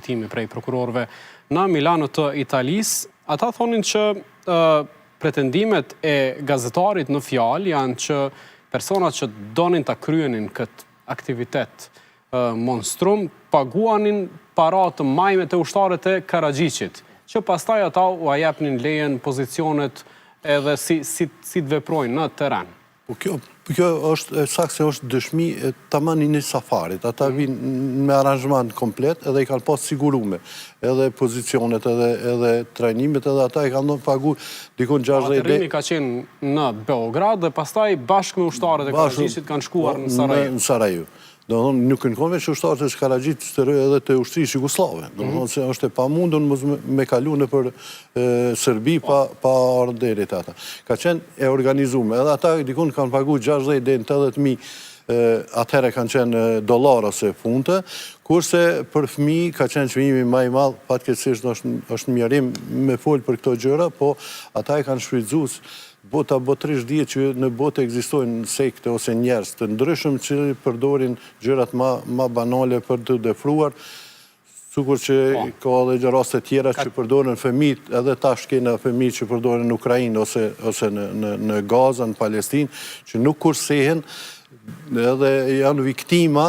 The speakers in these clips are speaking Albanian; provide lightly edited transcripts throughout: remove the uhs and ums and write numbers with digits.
Timi prej prokurorëve në Milano të Italisë, ata thonin që pretendimet e gazetarit në fjalë janë që personat që donin ta kryenin këtë aktivitet monstrum paguanin para të majmet e ushtarët e Karagjicit, që pastaj ata u japnin lejen pozicionet edhe si të veprojnë në terren. Kjo është saktë se është dëshmi tamam i një safarit. Ata vinë me aranzhman komplet edhe i kanë pas sigurume. Edhe pozicionet, edhe trajnimet, edhe ata i kanë pagu dikon 60 lekë. Aterrimi ka qenë në Beograd dhe pastaj bashkë me ushtarët e Karagjicit kanë shkuar në Sarajevo. Në Sarajevo. Nuk në që ushtarët e Karagjicit të rëjë edhe të ushtrisë Jugoslave. Se është e pamundun me kalu në për Sërbi pa orderit ata. Ka qenë e organizume. Edhe ata dikun kanë pagu 60 dhe 80.000 atëhere kanë qenë dolar ose funte, kurse për fëmi ka qenë çmimi më i madh, fatkeqësisht është mjerim me folë për këto gjëra, po ata e kanë shfrytzuar bota botërisht dihet që në botë ekzistojnë sekte ose njerëz të ndryshëm që përdorin gjërat më banale për të defruar, sikur që ka edhe raste tjera që përdoren fëmijët, edhe tash kena fëmijë që përdoren në Ukrainë ose në Gaza, në Palestinë, që nuk kursehen edhe janë viktima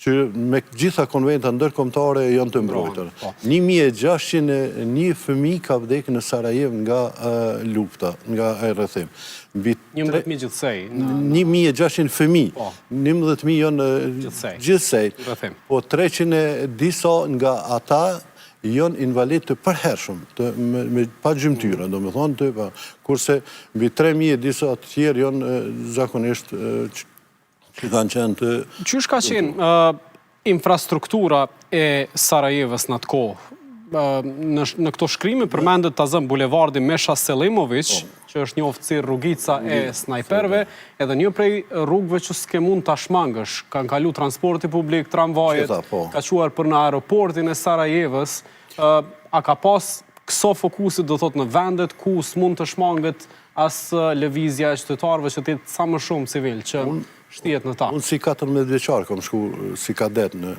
që me gjitha konventa ndërkombëtare janë të mbrojtur. 1601 fëmijë ka vdekur në Sarajevo nga lufta, nga rrethim. 11.000 gjithsej. 1600 fëmijë, 11.000 janë gjithsej. Po 300 disa nga ata janë invalid të përhershëm, me pa gjymtyra, do me thonë, kurse mbi 3.000 disa të tjerë janë zakonisht që kanë qenë të... Qysh ka qenë infrastruktura e Sarajevës në atë kohë? Në këto shkrime përmendet të zëmë bulevardi Mesha Selimović, që është një si rrugica e snajperve, edhe një prej rrugëve që s'ke mund të shmangësh. Kanë kalu transporti publik, tramvajet, ka quar për në aeroportin e Sarajevës. A ka pas këso fokusit, do thot, në vendet ku s'mund të shmangët as lëvizja e qytetarëve që t'jetë sa më shumë civil, që shtijet në ta. Unë si 14 vjeçar kom shku si kadet në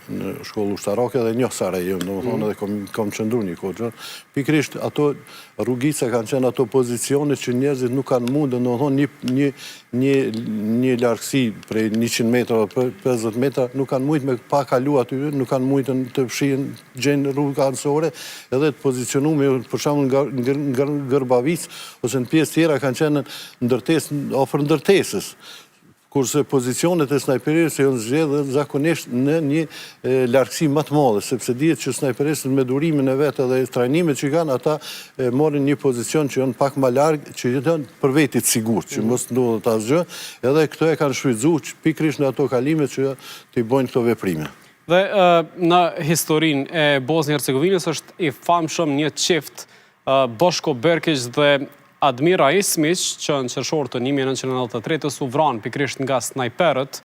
shkollë ushtarake dhe një Sarajevo, do më thonë edhe kom qëndru një kohë. Pikrisht ato rrugica kanë qenë ato pozicione që njerëzit nuk kanë mundë, do më thonë një largësi prej 100 metra o 50 metra, nuk kanë mujtë me pa kalu aty, nuk kanë mujtë të fshihen gjenë rrugë anësore, edhe të pozicionu me për shembull nga Gërbavic, ose në pjesë tjera kanë qenë ofër ndërtesës. Kurse pozicionet e snajperisë janë zgjedhë zakonisht në një largësi më të madhe, sepse dihet që snajperisët me durimin e vetë dhe trajnimet që kanë, ata morin një pozicion që janë pak më larg, që janë për vetit sigurt, që mos ndodhet asgjë, edhe këto e kanë shfrytzuar pikërisht në ato kalimet që t'i bojnë këto veprime. Dhe në historinë e Bosnjë-Hercegovinës është i famshëm një çift Boško Berkić dhe Admira Ismić, që në qershor të 1993 u vranë pikërisht nga snajperët